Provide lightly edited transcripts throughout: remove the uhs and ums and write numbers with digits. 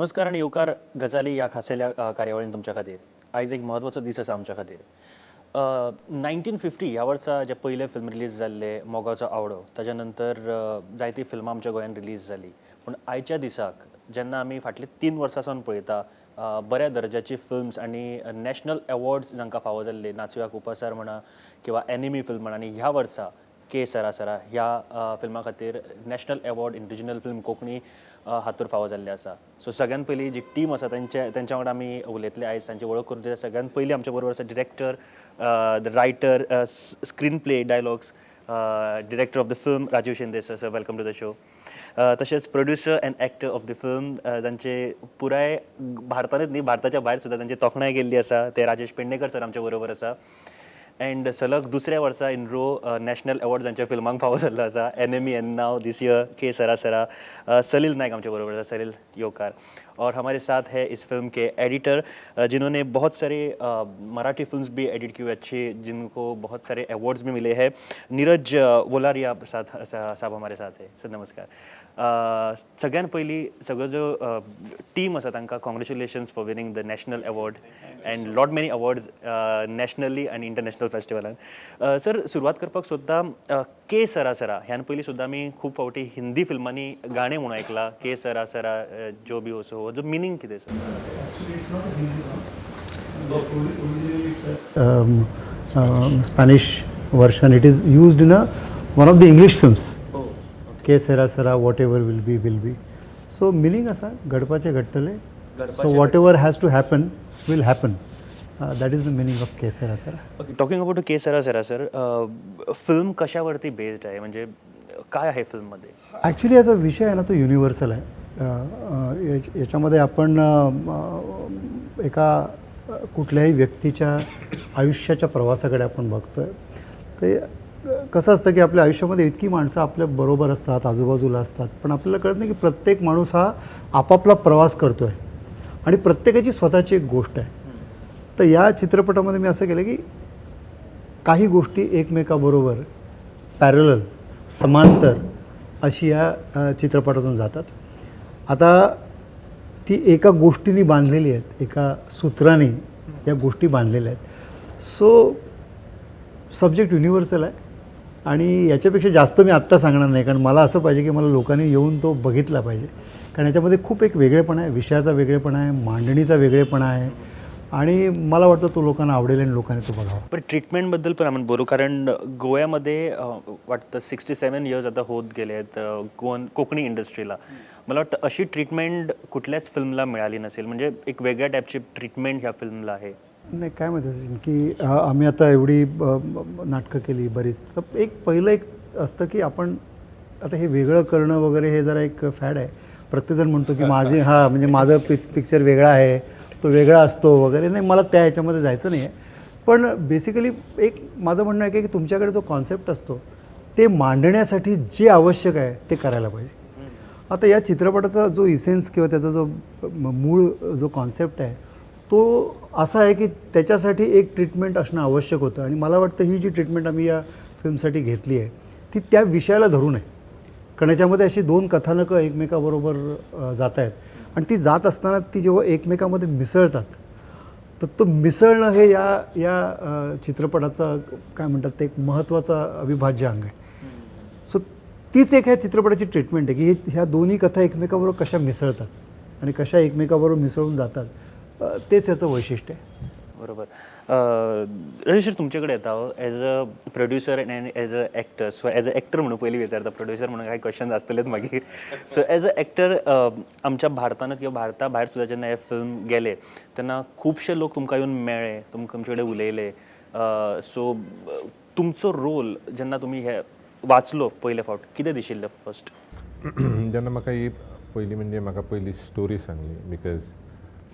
नमस्कार आणि येवकार गजाली या खासेल्या कार्यावळीन तुमच्या खातीर. आयज एक म्हत्वाचो दीस आसा आमच्या खातीर. 1950 ह्या वर्सा जे पयले फिल्म रिलीज जाल्ले मोगाचो आवडो ताच्या नंतर जायतीं फिल्मां आमच्या गोंयांत रिलीज जालीं. पूण आयच्या दिसाक जेन्ना आमी फाटलीं 3 वर्सां सावन पळयता बऱ्या दर्जाची फिल्म्स आनी नॅशनल अवॉर्ड्स जांकां फावो जाल्ले नाचुयाक उपासार म्हणा किंवा एनिमी फिल्म म्हणा आनी ह्या वर्सा के सरा सरा ह्या फिल्मा खातीर national award in regional film Konkani हातूर फावो जाल्ले आसा. सो सगळ्यात पयलीं जी टीम आसा त्यांच्या वांगडा आमी उलयतले आयज तांची वळख करून दिता. सगळ्यात पयलीं आमच्या बरोबर आसा director, the writer, screen play, dialogues, director of the film Rajiv Shinde sir. Welcome to the show. तशेंच producer and actor of the film तांचे पुराय भारतानूच न्ही भारताच्या भायर सुद्दां तांची तोखणाय केल्ली आसा ते राजेश पेडणेकर सर आमच्या बरोबर आसा. अँड सलग दुसऱ्या वर्सा इन रो नॅशनल अवॉर्ड जांच्या फिल्मांक फावो जाल्लो आसा. Enemy end now this year के सरा सरा. सलील नायक आमच्या बरोबर आसा. सलील योकार. और हमारे साथ है इस फिल्म के एडिटर जिन्होंने बहुत सारे मराठी फिल्म्स भी एडिट की हुई अच्छी, जिनको बहुत सारे अवार्ड्स भी मिले हैं. नीरज वोलारिया साहब हमारे साथ है. सर नमस्कार. सगळ्यात पयलीं सगळो जो टीम आसा तांकां congratulations for winning the national award and lot many awards nationally आनी इंटरनॅशनल फेस्टिवलान. सर सुरवात करपाक सोदता के सरा सरा ह्यान पयलीं सुद्दां आमी खूब फावटी हिंदी फिल्मांनी गाणें म्हणून आयकलां के सरा सरा जो भी हो सो हो. जो मिनींग कितें sir? Spanish version. It is used in one of the English films. के सरा सरा whatever will be. So meaning असा घडपाचे घडतले. So whatever has to happen will happen. That is the meaning of के सरा सरा. Okay, talking about के सरा सरा sir, film कशावरती based आहे म्हणजे काय आहे फिल्ममध्ये? ॲक्च्युली याचा विषय आहे ना तो युनिव्हर्सल आहे. याच्यामध्ये आपण एका कुठल्याही व्यक्तीच्या आयुष्याच्या प्रवासाकडे आपण बघतोय. ते कसं असतं की आपल्या आयुष्यामध्ये इतकी माणसं आपल्या बरोबर असतात, आजूबाजूला असतात, पण आपल्याला कळत नाही की प्रत्येक माणूस हा आपापला प्रवास करतो आहे आणि प्रत्येकाची स्वतःची एक गोष्ट आहे. तर या चित्रपटामध्ये मी असं केलं की काही गोष्टी एकमेकाबरोबर पॅरलल समांतर अशी या चित्रपटातून जातात. आता ती एका गोष्टीने बांधलेली आहेत, एका सूत्राने या गोष्टी बांधलेल्या आहेत. सो सब्जेक्ट युनिव्हर्सल आहे आणि याच्यापेक्षा जास्त मी आत्ता सांगणार नाही, कारण मला असं पाहिजे की मला लोकांनी येऊन तो बघितला पाहिजे. कारण याच्यामध्ये खूप एक वेगळेपणा आहे, विषयाचा वेगळेपणा आहे, मांडणीचा वेगळेपणा आहे आणि मला वाटतं तो लोकांना आवडेल आणि लोकांनी तो बघावा. पण ट्रीटमेंटबद्दल पण आपण बोलू, कारण गोव्यामध्ये वाटतं 67 इयर्स आता होत गेले आहेत कोकणी इंडस्ट्रीला. मला वाटतं अशी ट्रीटमेंट कुठल्याच फिल्मला मिळाली नसेल, म्हणजे एक वेगळ्या टाईपची ट्रीटमेंट ह्या फिल्मला आहे. नाही काय माहिती असेल की आम्ही आता एवढी नाटकं केली बरीच, तर पहिलं एक असतं की आपण आता हे वेगळं करणं वगैरे हे जरा एक फॅड आहे. प्रत्येकजण म्हणतो की म्हणजे माझं पिक्चर वेगळा आहे, तो वेगळा असतो वगैरे. नाही, मला त्या ह्याच्यामध्ये जायचं नाही आहे. पण बेसिकली एक माझं म्हणणं आहे की तुमच्याकडे जो कॉन्सेप्ट असतो ते मांडण्यासाठी जे आवश्यक आहे ते करायला पाहिजे. आता या चित्रपटाचा जो इसेन्स किंवा त्याचा जो मूळ जो कॉन्सेप्ट आहे तो असा आहे की त्याच्यासाठी एक ट्रीटमेंट असणं आवश्यक होतं आणि मला वाटतं ही जी ट्रीटमेंट आम्ही या फिल्मसाठी घेतली आहे ती त्या विषयाला धरून आहे. कारण याच्यामध्ये अशी दोन कथानकं एकमेकाबरोबर जात आहेत आणि ती जात असताना ती जेव्हा एकमेकामध्ये मिसळतात तर तो मिसळणं हे या चित्रपटाचा काय म्हणतात ते एक महत्त्वाचा अविभाज्य अंग आहे. सो तीच एक ह्या चित्रपटाची ट्रीटमेंट आहे की ह्या दोन्ही कथा एकमेकाबरोबर कशा मिसळतात आणि कशा एकमेकाबरोबर मिसळून जातात, तेच याचं वैशिष्ट्य आहे. बरोबर. राजेश सर तुमच्याकडे येता as a producer and as a actor. So as a actor म्हणून पयलीं विचारता, प्रोड्युसर म्हणून काही क्वेश्चन आसतलेच मागीर. सो ॲज अ ॲक्टर आमच्या भारतांत किंवा भारता भायर सुद्दां जेन्ना हे फिल्म गेले तेन्ना खुबशे लोक तुमकां येवन मेळ्ळे, तुमचे कडेन उलयले. सो तुमचो रोल जेन्ना तुमी हे वाचलो पयले फावट कितें दिशिल्लें फर्स्ट? जेन्ना म्हाका ही म्हाका पयली स्टोरी सांगली, बिकॉज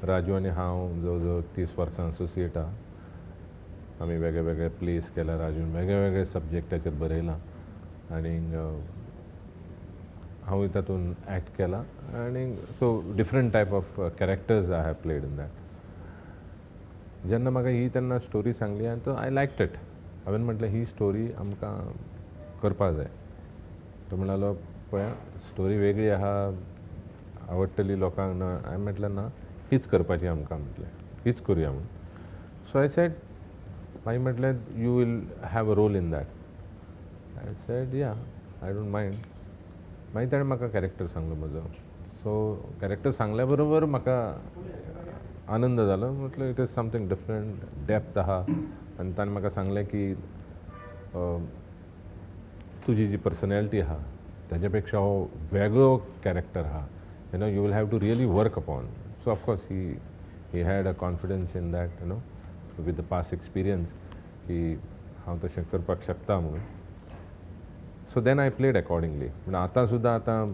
राजू आनी हांव जवळ जवळ 30 वर्सां एसोसिएट आहा. आमी वेगळे वेगळे प्लेस केला, राजून वेगळे वेगळे सब्जेक्टाचेर बरयलां आनी हांवूय तातूंत एक्ट केला आनी so different type of characters I have played in that. जेन्ना म्हाका ही तेन्ना स्टोरी सांगली आनी तो आय लायक्ड इट. हांवें म्हटलें ही स्टोरी आमकां करपा जाय. तो म्हणलो पळया स्टोरी वेगळी आहा, आवडटली लोकांक ना हांवें म्हटलें ना हीच करपाची आमकां म्हटलें हीच करुया म्हणून. सो आय सेड मागीर म्हटलें you will have a role in that. I said yeah I don't mind. मागीर ताणें म्हाका कॅरेक्टर सांगलो म्हजो. सो कॅरेक्टर सांगल्या बरोबर म्हाका आनंद जालो. म्हटलं it is something different depth आहा. आनी ताणें म्हाका सांगलें की तुजी जी पर्सनॅलिटी आहा ताजे पेक्षा हो वेगळो कॅरेक्टर आहा. You know you will have to really work upon. So of course he had a confidence in that you know with the past experience की हांव तशें करपाक शकता म्हणून. So then I played accordingly. पूण आतां सुद्दां आतां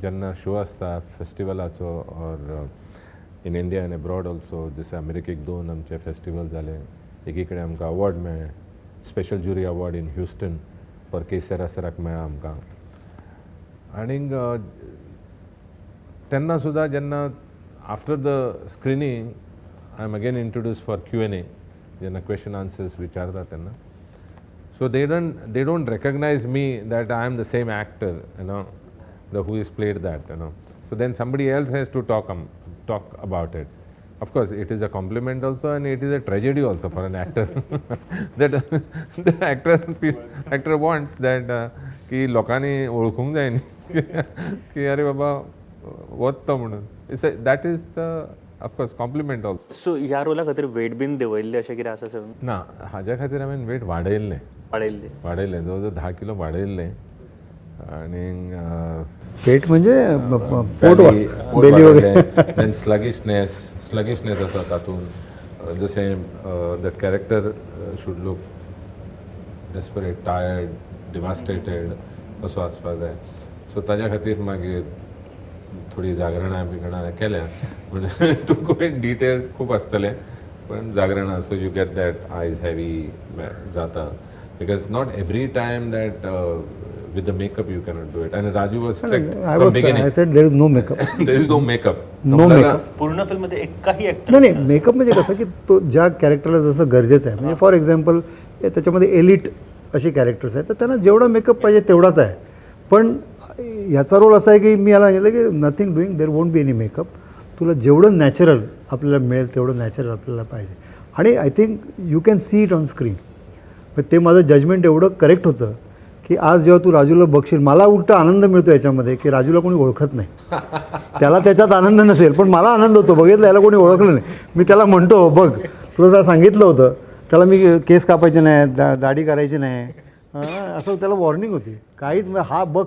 जेन्ना शो आसता फेस्टिवलाचो or in India and abroad also जशें अमेरिकेक 2 आमचे फेस्टिवल जाले. एकी कडेन आमकां अवॉर्ड मेळ्ळे. Special jury award in Houston for Sera सेराक मेळ्ळा आमकां. आनीक तेन्ना सुद्दां जेन्ना after the screening I am again introduce for Q&A जेन्ना क्वेश्चन आन्सर्स विचारता तेन्ना. So they don't recognize me that I am the same actor, you know, who is played that, you know. So then somebody else has to talk about it. Of course, it is a compliment also, and it is a tragedy also for an actor that the actor wants that की लोकांनी ओळखूंक जाय न्ही की अरे बाबा वत्ता म्हणून. That is the of course compliment also. So ह्या रोला खातीर वेट बीन देंवयल्लें अशें कितें आसा सर? ना हाज्या खातीर हांवें वेट वाडयल्लें जवळ जवळ 10 किलो वाडयल्लें. आणि पेट म्हणजे पोट बेली वगैरे. स्लगिशनेस आसा तातूंत. जशें the character should look desperate tired devastated असो आसपाक जाय. सो ताज्या खातीर मागीर थोडी जागरणां बिगरणां केल्या. म्हणजे टू गो इन डिटेल्स खूब आसतले पण जागरणां. सो यू गेट दॅट आयज हेवी जाता because not every time that with the makeup you cannot do it. And Raju was strict from beginning. I said there is no makeup. There is no makeup. No makeup. पूर्ण फिल्ममध्ये एकही actor नाही makeup म्हणजे कसं की तो ज्या कॅरेक्टरला जसं गरजेचं आहे. म्हणजे फॉर एक्झाम्पल त्याच्यामध्ये एलिट अशी कॅरेक्टर्स आहेत तर त्यांना जेवढा मेकअप पाहिजे तेवढाच आहे. पण याचा रोल असा आहे की मी याला सांगितलं की nothing doing there won't be any makeup. तुला जेवढं नॅचरल आपल्याला मिळेल तेवढं नॅचरल आपल्याला पाहिजे. आणि I think you can see it on screen. पण ते माझं जजमेंट एवढं करेक्ट होतं की आज जेव्हा तू राजूला बघशील मला उलटा आनंद मिळतो याच्यामध्ये की राजूला कोणी ओळखत नाही. त्याला त्याच्यात आनंद नसेल पण मला आनंद होतो बघितलं याला कोणी ओळखलं नाही. मी त्याला म्हणतो बघ तुला जरा सांगितलं होतं त्याला मी केस कापायचे नाही दाढी करायची नाही असं त्याला वॉर्निंग होती. काहीच हा बघ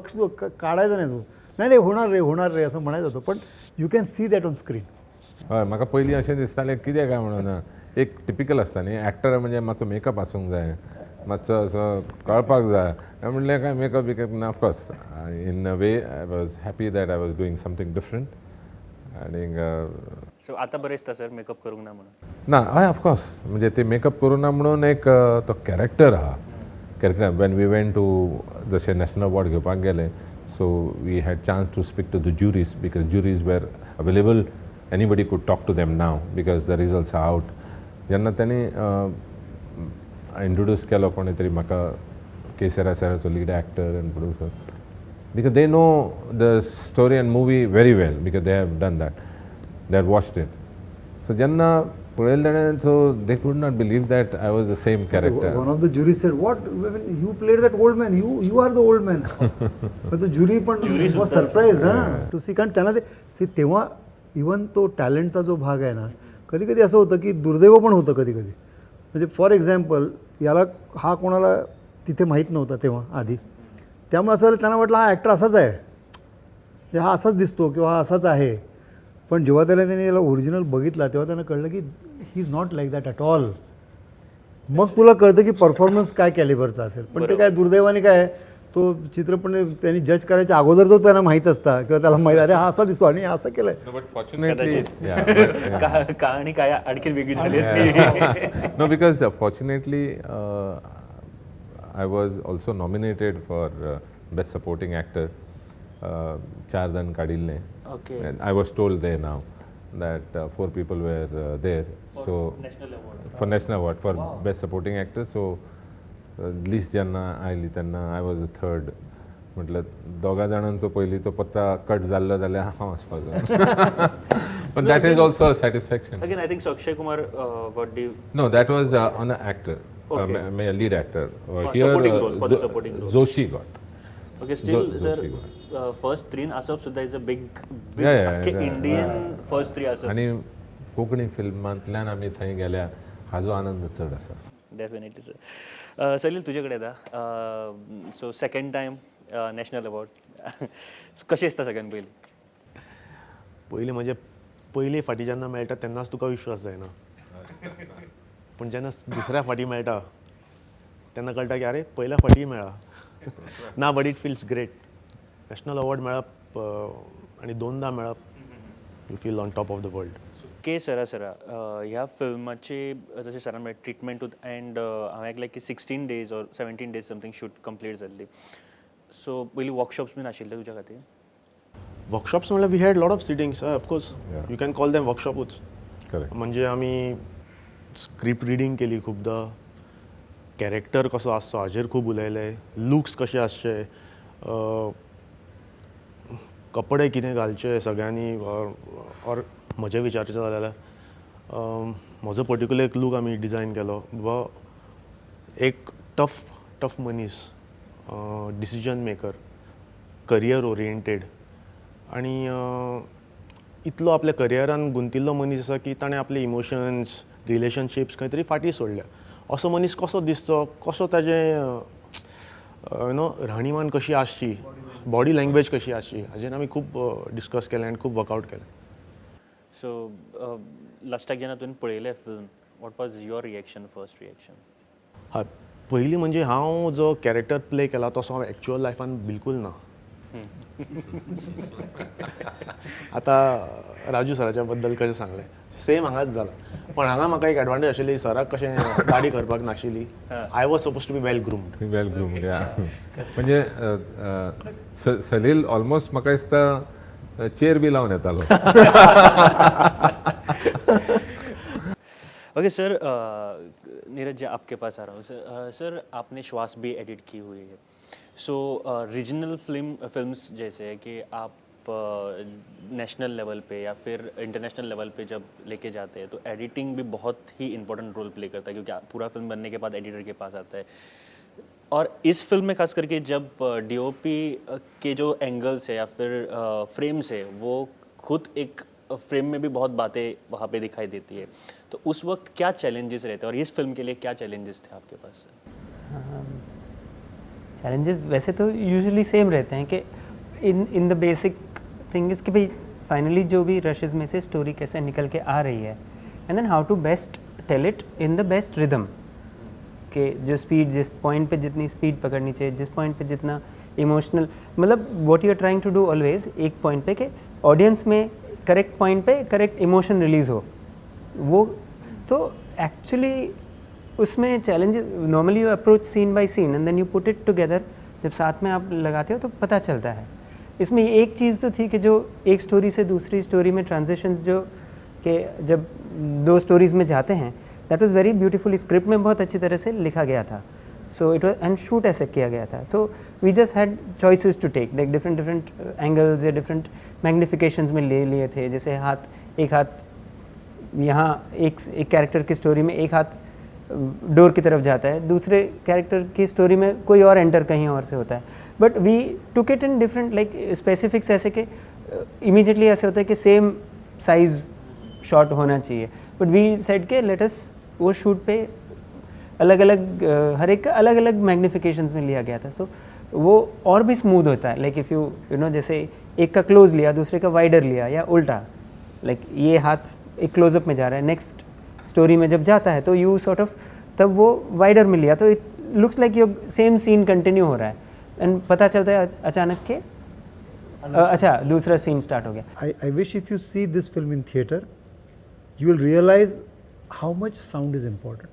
काढायचा नाही तू. नाही होणार रे असं म्हणायचं होतं. पण you can see that on screen. हय म्हाका पयलीं अशें दिसतालें कितें काय म्हणून एक टिपिकल आसता न्ही एक्टर म्हणजे मातसो मेकअप आसूंक जाय मातसो असो कळपाक जाय. हांवें म्हणलें काय मेकअप बिकअप ना. Of course in a way I was happy that I was doing something different. आनीक सो आतां बरें दिसता सर मेकअप करूंक ना म्हणून? ना हय ऑफकोर्स म्हणजे ते मेकअप करूं ना म्हणून एक तो कॅरेक्टर आहा. Character when we went to जशें नॅशनल अवॉर्ड घेवपाक गेले. So we had chance to speak to the juries because juries were available. Anybody could talk to them now because the results are out. जेन्ना त्यांनी introduce केलो कोणी तरी म्हाका सेराचो lead actor and producer because they know the story and movie very well because they have done that. They have watched it. So जेन्ना पळयलें ताणें so they could not believe that I was the same character. One of the jury said what you played that old man you are the old man. पण तो jury पण was surprise ना to see. कारण त्यांना ते तेव्हा even तो टॅलेंटचा जो भाग आहे ना कधी कधी असं होतं की दुर्दैव पण होतं कधी कधी. म्हणजे फॉर एक्झाम्पल याला हा कोणाला तिथे माहीत नव्हता तेव्हा आधी. त्यामुळे असं त्यांना वाटलं हा ॲक्टर असाच आहे हा असाच दिसतो किंवा हा असाच आहे. पण जेव्हा त्यांनी याला ओरिजिनल बघितला तेव्हा त्यांना कळलं की he is not like that at all. मग तुला कळतं की परफॉर्मन्स काय कॅलिबरचा असेल. पण ते काय दुर्दैवाने काय तो चित्रपट त्यांनी जज करायच्या अगोदर जो त्यांना माहीत असता किंवा त्याला माहीत अरे हा असा दिसतो आणि असं केलंय. कहाणी काय आणखी वेगळी झाली असती. No because fortunately I was also nominated for best supporting actor. 4 जण काडिल्ले. I was told they now that 4 people were there. So for national award for best supporting actor. So least जेन्ना आयली तेन्ना I was the third म्हटलं दोगा जाणांचो पयलींचो पत्ता cut जाल्लो जाल्यार हांव वचपाचो पण that is also satisfaction. Again I think so Akshay Kumar got the No, that was on an actor, lead actor. supporting role, for the supporting role. Joshi got. Okay, still, sir, Joshi got. first 3 ASAP सुद्धा is a big Yeah, Indian first 3 ASAP. आणि कोंकणी फिल्मांतल्यान आमी थंय गेल्या हाजो आनंद चड आसा. Definitely sir. Salil तुझ्याकडे येता. So second time national award कशें दिसता सगळ्यान पयलीं? पयलीं म्हणजे पयली फाटी जेन्ना मेळटा तेन्नाच तुका विश्वास जायना पूण जेन्ना दुसऱ्या फाटी मेळटा तेन्ना कळटा की अरे पयल्या फाटी मेळ्ळा ना but it feels great. National award मेळप आनी 2दा मेळप you feel on top of the world. के सरा ह्या फिल्माची जशें सरान म्हळ्यार ट्रिटमेंट एंड हांवें आयकलें की 16 days or 17 days something shoot complete जाल्ली. सो पयलीं वर्कशॉप्स बीन आशिल्ले तुज्या खातीर? वर्कशॉप्स म्हणल्यार we had lot of sittings of course you can call them वर्कशॉपूच. म्हणजे आमी स्क्रिप्ट रिडींग केली खुबदां, कॅरेक्टर कसो आसचो हाजेर खूब उलयले, लुक्स कशे आसचे, कपडे कितें घालचे सगळ्यांनी ऑर म्हजें विचारचें जाल्यार म्हजो पर्टिक्युलर एक लूक आमी डिजायन केलो. बाबा एक टफ मनीस, डिसिजन मेकर, करियर ओरिएंटेड आनी इतलो आपल्या करियरान गुंतिल्लो मनीस आसा की ताणें आपले इमोशन्स रिलेशनशिप्स खंय तरी फाटीं सोडल्या. असो मनीस कसो दिसचो, कसो ताजें राहणीमान कशी आसची, बॉडी लँग्वेज कशी आसची हाजेर आमी खूब डिस्कस केलें आनी खूब वर्कआवट केलें. सो लास्टाक जेन्ना तुवें पळयलें film, what was your reaction, first reaction? हय, पयलीं म्हणजे हांव जो कॅरेक्टर प्ले केला तसो हांव एक्चुअल लायफान बिलकूल ना. आतां राजू सराच्या बद्दल कशें सांगलें सेम हांगाच जालां पण हांगा म्हाका एक एडवांटेज आशिल्ली, सराक कशें दाढी करपाक नाशिल्ली. I was suppose to be well groomed. म्हणजे सलील ऑलमोस्ट म्हाका दिसता चेर बी लावन येतालो. ओके सर, नीरज जी आपके पास आ रहा हूँ. सर आपने श्वास भी एडिट की हुई है. सो रीजनल फिल्म्स जैसे कि आप नेशनल लेवल पे या फिर इंटरनेशनल लेवल पे जब लेके जाते हैं तो एडिटिंग भी बहुत ही इम्पोर्टेंट रोल प्ले करता है, क्योंकि पूरा फिल्म बनने के बाद एडिटर के पास आता है. और इस फिल्म में खास करके जब डीओपी के जो एंगल्स है या फिर फ्रेम्स है वो खुद एक फ्रेम में भी बहुत बातें वहाँ पे दिखाई देती है, तो उस वक्त क्या चैलेंजेस रहते हैं और इस फिल्म के लिए क्या चैलेंजेस थे आपके पास? चैलेंजेस वैसे तो यूजुअली सेम रहते हैं कि in the basic thing is कि भाई फाइनली जो भी रशेज़ में से स्टोरी कैसे निकल के आ रही है and then how to best tell it in the best rhythm, कि जो स्पीड जिस पॉइंट पे जितनी स्पीड पकड़नी चाहिए, जिस पॉइंट पे जितना इमोशनल, मतलब what you are trying to do always एक पॉइंट पे कि ऑडियंस में करेक्ट पॉइंट पे करेक्ट इमोशन रिलीज़ हो. वो तो एक्चुअली उसमें challenges, normally you approach scene by scene and then you put it together. जब साथ में आप लगाते हो तो पता चलता है. इसमें एक चीज़ तो थी कि जो एक स्टोरी से दूसरी स्टोरी में ट्रांजिशंस जो कि जब 2 स्टोरीज़ में जाते हैं, दैट वाज वेरी ब्यूटीफुल. स्क्रिप्ट में बहुत अच्छी तरह से लिखा गया था. So it was and shoot ऐसे किया गया था. So we just had choices to take, like different angles या डिफरेंट मैग्निफिकेशंस में ले लिए थे. जैसे एक हाथ यहाँ एक कैरेक्टर की स्टोरी में एक हाथ डोर की तरफ जाता है, दूसरे कैरेक्टर की स्टोरी में कोई और एंटर कहीं और से होता है. But we took it in different like specifics, ऐसे कि इमीडिएटली ऐसे होता है कि सेम साइज शॉट होना चाहिए. बट वी सेड के लेट अस वो शूट पे अलग अलग हर एक का अलग अलग मैग्निफिकेशंस में लिया गया था. सो वो और भी स्मूथ होता है. लाइक इफ़ यू नो जैसे एक का क्लोज लिया दूसरे का वाइडर लिया या उल्टा, लाइक ये हाथ एक क्लोजअप में जा रहा है, नेक्स्ट स्टोरी में जब जाता है तो यू सॉर्ट ऑफ तब वो वाइडर में लिया तो it looks like your same scene continue हो रहा है एंड पता चलता है अचानक के अच्छा दूसरा सीन स्टार्ट हो गया. I wish if you see this film in theater, you will realize how much sound is important.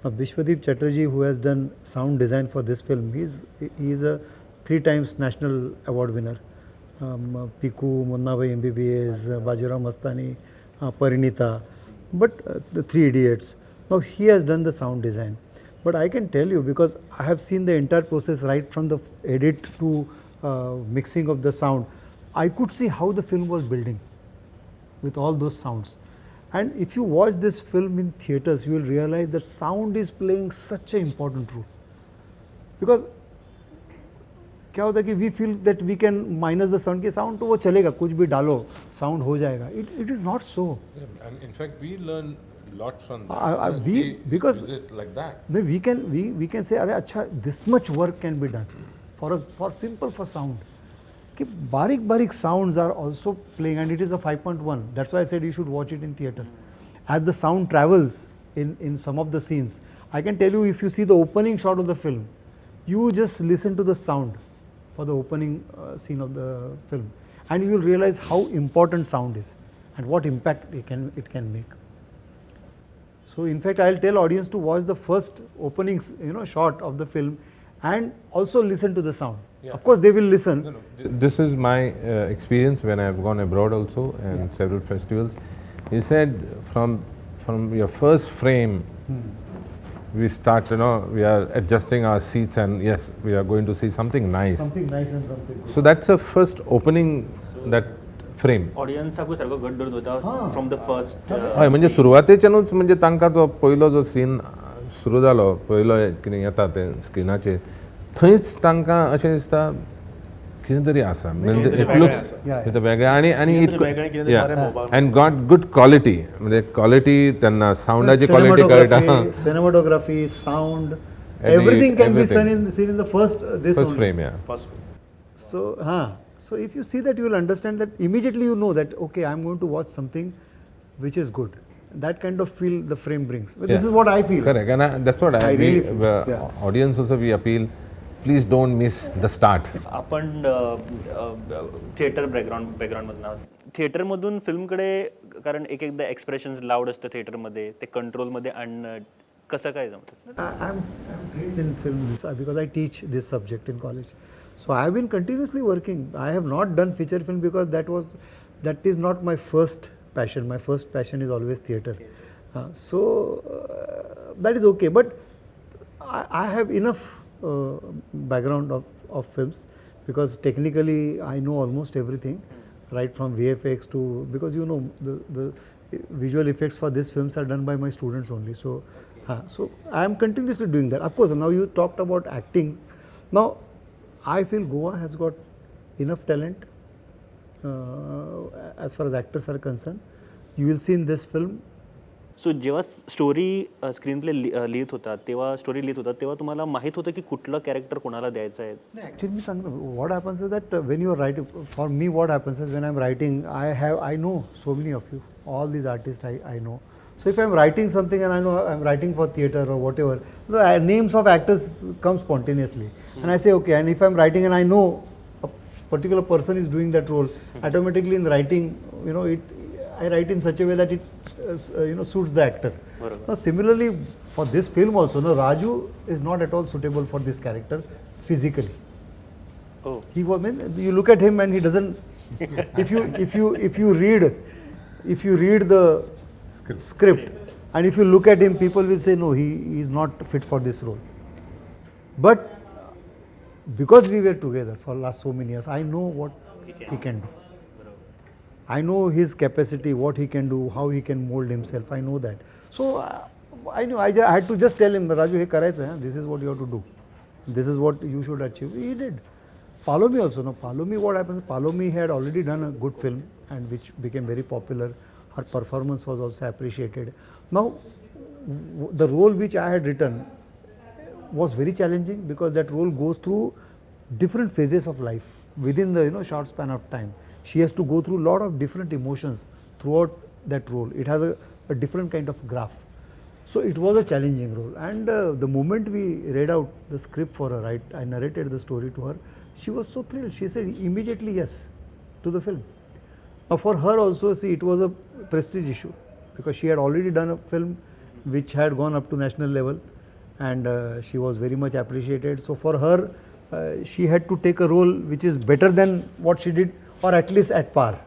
Now, Vishwadeep Chatterjee, who has done sound design for this film, he is a 3 times national award winner. Piku, Munna Bhai MBBS, Bajirao Mastani, Parinita, but the 3 Idiots. Now he has done the sound design. But I can tell you, because I have seen the entire process right from the edit to mixing of the sound, I could see how the film was building with all those sounds. And if you watch this film in theaters, you will realize that sound is playing such an important role. Because क्या होता है कि we feel that we can minus the sound, कि sound तो वो चलेगा, कुछ भी डालो sound हो जाएगा. It is not so. Yeah, and in fact, we learn lot from that. Because did it like that. no, we can say अरे अच्छा this much work can be done for simple for sound. कि बारीक sounds are also playing, and it is a 5.1. That's why I said you should watch it in theater. As the sound travels in some of the scenes, I can tell you, if you see the opening shot of the film, you just listen to the sound for the opening scene of the film, and you will realize how important sound is and what impact it can make. So in fact, I will tell audience to watch the first opening shot of the film and also listen to the sound. Yeah. Of course they will listen. No. This is my experience when I have gone abroad also and several festivals. He said from your first frame, we start, we are adjusting our seats, and yes, we are going to see something nice. Something nice and something good. So that's the first opening, that frame. Audience सारको सारको घट धरून होता from the first. हय, म्हणजे सुरवातेच्यानूच म्हणजे तांकां तो पयलो जो सीन सुरू जालो, पयलो कितें येता ते स्क्रिनाचेर, थंयच तांकां अशें दिसता कितें तरी आसा, म्हणजे इट लुक्स इट वेगळें आनी it end got good quality, म्हणजे क्वालिटी त्यांना सावंडाची क्वालिटी कळटा. Cinematography, sound, everything can be seen in the first frame. So if you see that, you will understand that immediately. You know that okay, I am going to watch something which is good. That kind of feel the frame brings. This is what I feel. Correct, and that's what I really feel. Audience also we appeal, please don't miss the start. आपण theatre बॅकग्राऊंडमधून आहोत. थिएटरमधून फिल्मकडे, कारण एक एकदा expressions loud असतं थिएटरमध्ये, ते कंट्रोलमध्ये आणणं कसं काय जमतं? I'm trained in film because I teach this subject in college. So I have been continuously working. I have not done feature film because that is not my first passion. My first passion is always theater. So that is okay. But I have enough background of films, because technically I know almost everything, right from VFX to, because the visual effects for these films are done by my students only. So so I am continuously doing that. Of course, now you talked about acting. Now I feel Goa has got enough talent as far as actors are concerned. You will see in this film. So जेव्हा story screen play लिहित होता तेव्हा तुम्हाला माहित होतं की कुठलं character कोणाला द्यायचं आहे? Actually, what happens is that when you are writing, for me what happens is when I am writing, I know so many of you, all these artists I know. So if I am writing something and I know I am writing for theatre or whatever, the names of actors come spontaneously, and I say okay. And if I am writing and I know a particular person is doing that role, automatically in writing, I write in such a way that it suits the actor. Now similarly for this film also, Raju is not at all suitable for this character physically. Oh, You look at him and he doesn't. if you read the script and if you look at him, people will say no, he is not fit for this role. But because we were together for last so many years, I know what he can do. I know his capacity, what he can do, how he can mold himself. I know that. So I knew. I had to just tell him, Raju, hey, karaycha hai. This is what you have to do. This is what you should achieve. He did. Palomi also. No, Palomi, what happens? Palomi had already done a good film and which became very popular. Her performance was also appreciated. Now, the role which I had written was very challenging, because that role goes through different phases of life within the short span of time. She has to go through a lot of different emotions throughout that role. It has a different kind of graph. So it was a challenging role. And the moment we read out the script for her, I narrated the story to her, she was so thrilled. She said immediately yes to the film. Now for her also, see, it was a prestige issue, because she had already done a film which had gone up to national level, and she was very much appreciated. So for her, she had to take a role which is better than what she did, or at least at par,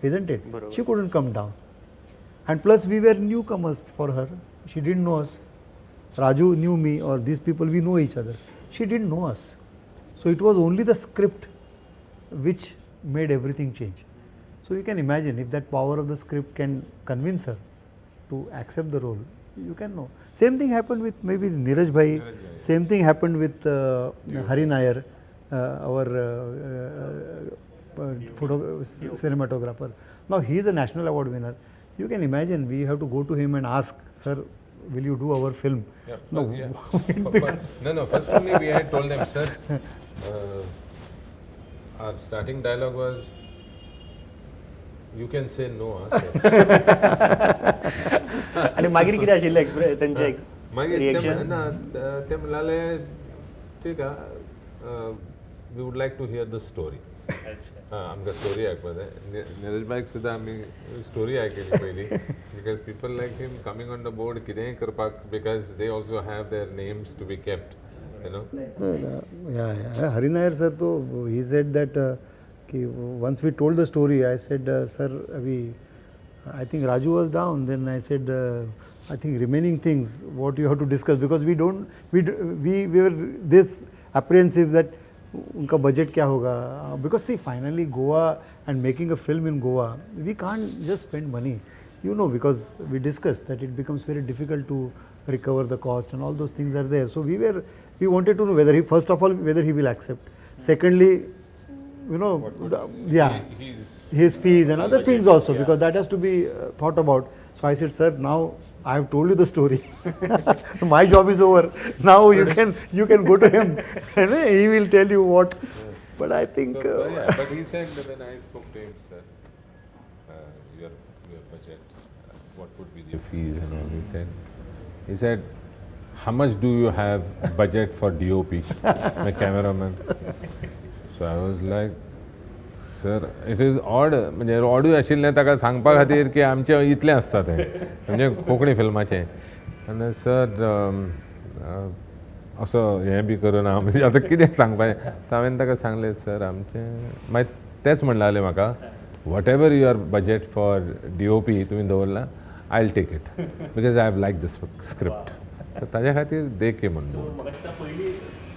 isn't it? She couldn't come down. And plus we were newcomers for her. She didn't know us. Raju knew me or these people, we know each other. She didn't know us. So it was only the script which made everything change. So you can imagine if that power of the script can convince her to accept the role, you can know. Same thing happened with maybe Neeraj Bhai, same thing happened with Hari Nair, our cinematographer. Now he is a national award winner. You can imagine we have to go to him and ask, sir, will you do our film? Yeah, No, yeah. it becomes No, first only we had told them, sir, our starting dialogue was, you can say no, sir. आणि मागीर कितें आशिल्लें express त्यांचे मागीर reaction ते म्हणले ठीक आहे we would like to hear the story आमकां स्टोरी आयकपा जाय निरज बायक सुद्दां आमी स्टोरी आयकली पयली because people like him coming on the board कितेंय करपाक because they also have their names to be kept you know yeah. Hari Nair sir, he said that once we told the story, I said, sir, I think Raju was down. Then I said, I think remaining things, what you have to discuss, because we were this apprehensive that उनका budget क्या होगा, because see, finally Goa and making a film in Goa, we can't just spend money, because we discussed that it becomes very difficult to recover the cost and all those things are there. So we wanted to know whether first of all whether he will accept. Secondly, his fees and other things also, because that has to be thought about. So I said, sir, now I have told you the story. My job is over. Now you can go to him and he will tell you what. But I think. But he said that when I spoke to him, sir, your budget, what would be the fees and all? He said, how much do you have budget for DOP, my cameraman? So I was like, sir, it is odd. म्हणजे audio आशिल्लें ताका सांगपा खातीर की आमचें इतलें आसता तें म्हणजे कोंकणी फिल्माचें आनी सर असो हें बी करून हांव म्हणजे आतां कितें सांगपाचें हांवें ताका सांगलें सर आमचें मागीर तेच म्हणलें जालें म्हाका whatever your budget for DOP तुमी दवरला I will take it because I have like this script तर ताज्या खातीर दे के म्हणून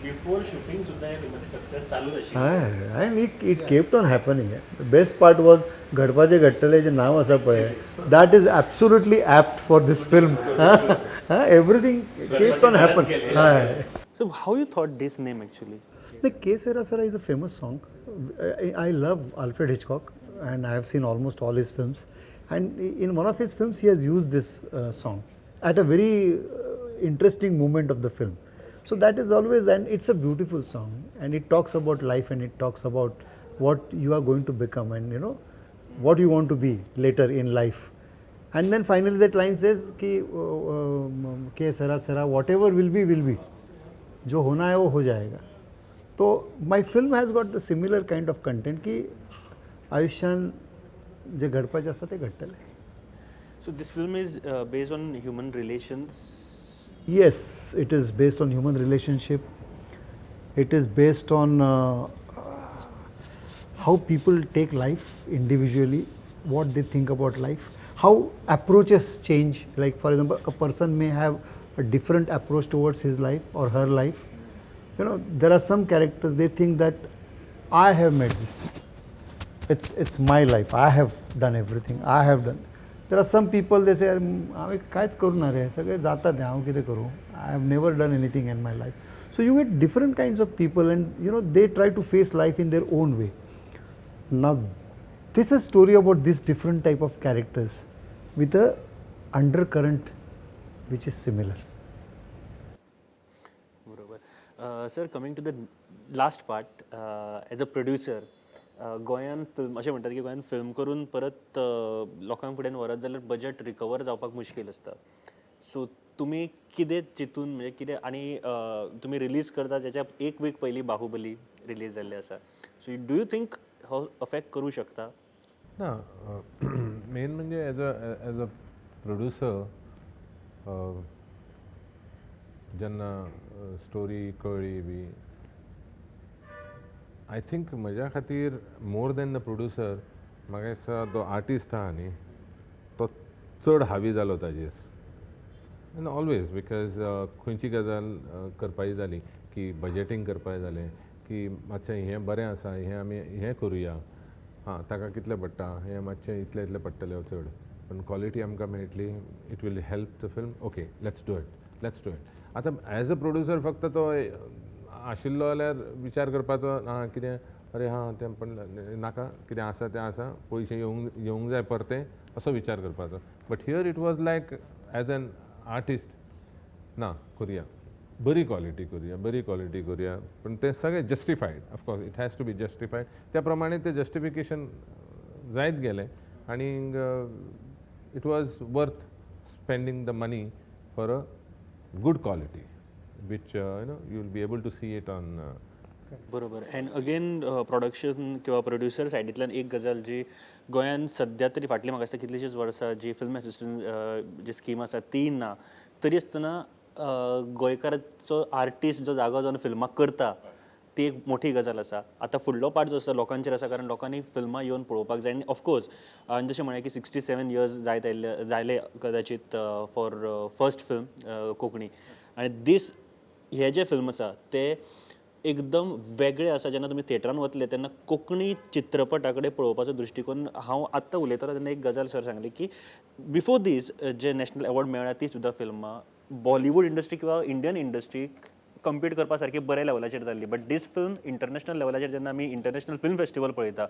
बिफोर शूटिंग सुद्धा या फिल्माची सक्सेस चालू अशी and it kept on happening. The best part was घडपाचे घडटले जे नाव आसा पळय, that is absolutely apt for this film. Everything kept on happening. So how you thought this name actually? The Sera Sera is a famous song. I love Alfred Hitchcock and I have seen almost all his films. And in one of his films he has used this song at a very interesting moment of the film. So that is always, and it's a beautiful song and it talks about life and it talks about what you are going to become and what you want to be later in life. And then finally that line says कि Sera Sera, whatever will be, जो होना है वो हो जाएगा. तो my film has got the similar kind of content कि आयुष्यान जे घडपाचें आसा तें घडटलें. So this film is based on human relations. Yes, it is based on human relationship. It is based on how people take life individually, what they think about life, how approaches change. Like for example, a person may have a different approach towards his life or her life. There are some characters, they think that I have made this. It's my life. I have done everything. I have done. There are some people, they say, हांवें कांयच करूना रे, सगळें जाता तें, हांव कितें करूं? I have never done anything in my life. So you get different kinds of people and they try to face life in their own way. Now this is a story about this different type of characters with a undercurrent which is similar. Sir, coming to the last part, as a producer, गोंयान film अशें म्हणटात की गोंयान film करून परत लोकांक फुडें व्हरत जाल्यार बजेट रिकवर जावपाक मुश्कील आसता. सो तुमी कितें चिंतून म्हणजे कितें आनी तुमी रिलीज करता जेच्या एक वीक पयलीं बाहुबली रिलीज जाल्लें आसा. सो डू यू थिंक हो अफेक्ट करूं शकता? ना मेन म्हणजे एज अ प्रोड्युसर जेन्ना स्टोरी कळ्ळी बी आय थिंक म्हज्या खातीर मोर दॅन द प्रोड्युसर म्हाका दिसता तो आर्टिस्ट आहा न्ही तो चड हावी जालो ताजेर एंड ऑलवेज बिकॉज खंयची गजाल करपाची जाली की बजेटींग करपाचें जालें की मातशें हें बरें आसा हें आमी हें करुया हां ताका कितलें पडटा हें मातशें इतलें इतलें पडटलें चड पण क्वॉलिटी आमकां मेळटली it will help the film okay let's do it आतां एज अ प्रोड्युसर फक्त तो आशिल्लो जाल्यार विचार करपाचो हां कितें अरे हां तें पण नाका कितें आसा तें आसा पयशे येवंक जाय परते असो विचार करपाचो but here it was like as an artist ना करुया बरी क्वॉलिटी करुया पण ते सगळें justified of course it has to be justified त्या प्रमाणे ते जस्टिफिकेशन जायत गेलें आणि it was worth spending the money for a good quality which you'll be able to see it on बरोबर अँड अगेन प्रोडक्शन किंवा प्रोड्युसर सायडींतल्यान एक गजाल जी गोंयान सद्या तरी फाटली म्हाका दिसता कितलींशींच वर्सां जी फिल्म एसिस्टंट जी स्कीम आसा ती ना तरी आसतना गोंयकाराचो आर्टिस्ट जो जागो जावन फिल्माक करता ती एक मोठी गजाल आसा आतां फुडलो पार्ट जो आसा लोकांचेर आसा कारण लोकांनी फिल्मां येवन पळोवपाक जाय आनी ऑफकोर्स हांवें जशें म्हळें की 67 इयर्स जायले कदाचित फॉर फर्स्ट फिल्म कोंकणी आनी दीस हे जे फिल्म आसा ते एकदम वेगळे आसा जेन्ना तुमी थिएटरान वतले तेन्ना कोंकणी चित्रपटा कडेन पळोवपाचो दृश्टिकोन हांव आत्तां उलयतालो तेन्ना एक गजाल सर सांगली की बिफोर दीस जे नॅशनल अवॉर्ड मेळ्ळा ती सुद्दां फिल्मां बॉलिवूड इंडस्ट्री किंवा इंडियन इंडस्ट्रीक कम्पीट करपा सारकी बऱ्या लेवलाचेर जाल्ली बट दीस फिल्म इंटरनॅशनल लेवलाचेर जेन्ना आमी इंटरनॅशनल फिल्म फेस्टिवल पळयता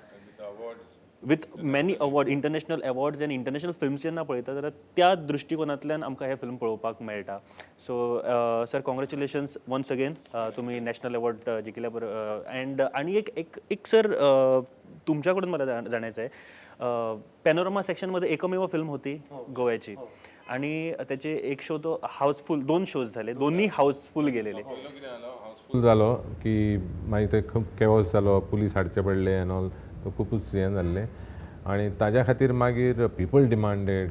with many award international awards end international films जेन्ना पळयता जाल्यार त्या दृश्टिकोनांतल्यान आमकां हे फिल्म पळोवपाक मेळटा so sir congratulations once again तुमी नॅशनल अवॉर्ड जिखल्या बरोबर अँड आनी एक सर तुमच्या कडून मला जाणायचं आहे पॅनोरमा सेक्शनमध्ये एकमेव फिल्म होती गोव्याची आणि त्याचे एक शो तो हाऊसफुल 2 शोज झाले दोन्ही हाऊसफुल गेलेले हाऊसफुल जालो की मागीर ते खूब केवस जालो पुलीस हाडचे पडले एन ऑल तो खूबच हें जाल्लें आनी ताज्या खातीर मागीर people demanded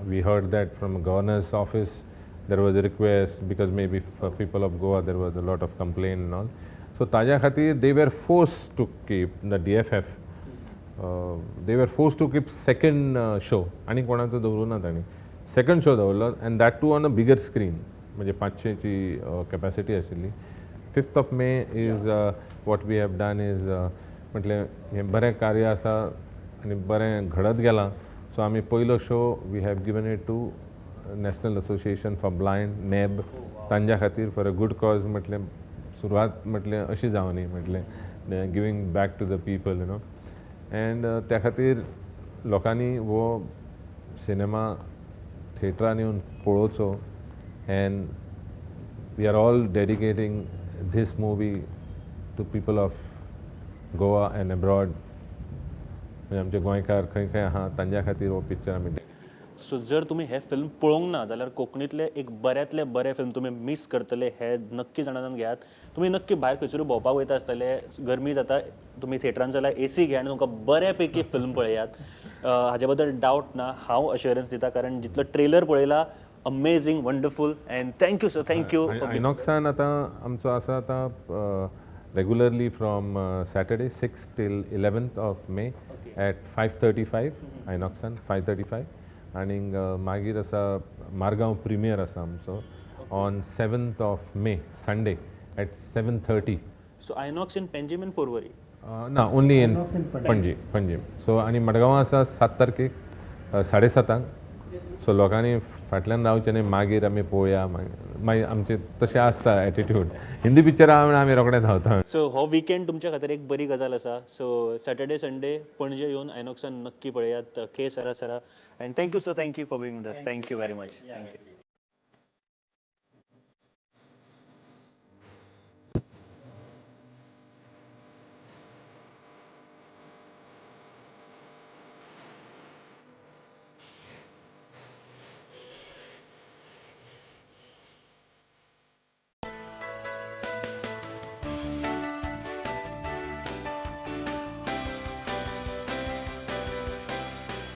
we heard that from governor's office there was a request because may be for people of Goa there was a lot of complain and all so ताज्या खातीर they were force to keep the DFF they were force to keep second show आनी कोणाचो दवरूं ना तांणी second show दवरलो and that too on a bigger screen म्हणजे 500ची कॅपॅसिटी आशिल्ली 5th of may is what we have done is म्हटलें हें बरें कार्य आसा आनी बरें घडत गेलां सो आमी पयलो show we have given it to national association for blind NAB तांच्या खातीर फॉर अ गूड कॉज म्हटलें सुरवात म्हटलें अशी जावनी म्हटलें giving back to the people and त्या खातीर लोकांनी वो सिनेमा थिएटरान येवन पळोवचो and we are all dedicating this movie to people of Goa and abroad म्हणजे आमचे गोंयकार खंय खंय आहा तांच्या खातीर हो पिक्चर आमी सो जर तुम्ही हे फिल्म पळोवंक ना जाल्यार कोंकणीतले एक बऱ्यांतले बरें फिल्म तुम्ही मिस करतले हे नक्की जाणान घेयात तुम्ही नक्की भायर खंयसरूय भोंवपाक वयता आसतले गरमी जाता तुम्ही थिएटरान जाल्यार AC घे आनी तुमकां बऱ्या पैकी फिल्म पळयात हाजे बद्दल डावट ना हांव अश्युरन्स दिता कारण जितलो ट्रेलर पळयला amazing wonderful and thank you sir thank you आयनॉक्सान आतां आमचो आसा आतां regularly from Saturday 6 till 11th of May at 5:35 आयनॉक्सान 5:35 आनीक मागीर आसा मारगांव प्रिमियर आसा आमचो on 7th of May Sunday at 7:30 so Inox in Panjim and Porvorim ना ओनली इन पणजी सो आनी मडगांवां आसा 7 तारखेक 7:30 सो लोकांनी फाटल्यान रावचें न्ही मागीर आमी पळोवया मागीर आमचें तशें आसता एटिट्यूड हिंदी पिक्चरां म्हणून आमी रोखडे धांवता सो हो विकेंड तुमच्या खातीर एक बरी गजाल आसा सो सॅटर्डे संडे पणजे येवन आयनॉक्सान नक्की पळयात के सरा and thank you sir thank you for being दस थँक्यू व्हेरी मच थँक्यू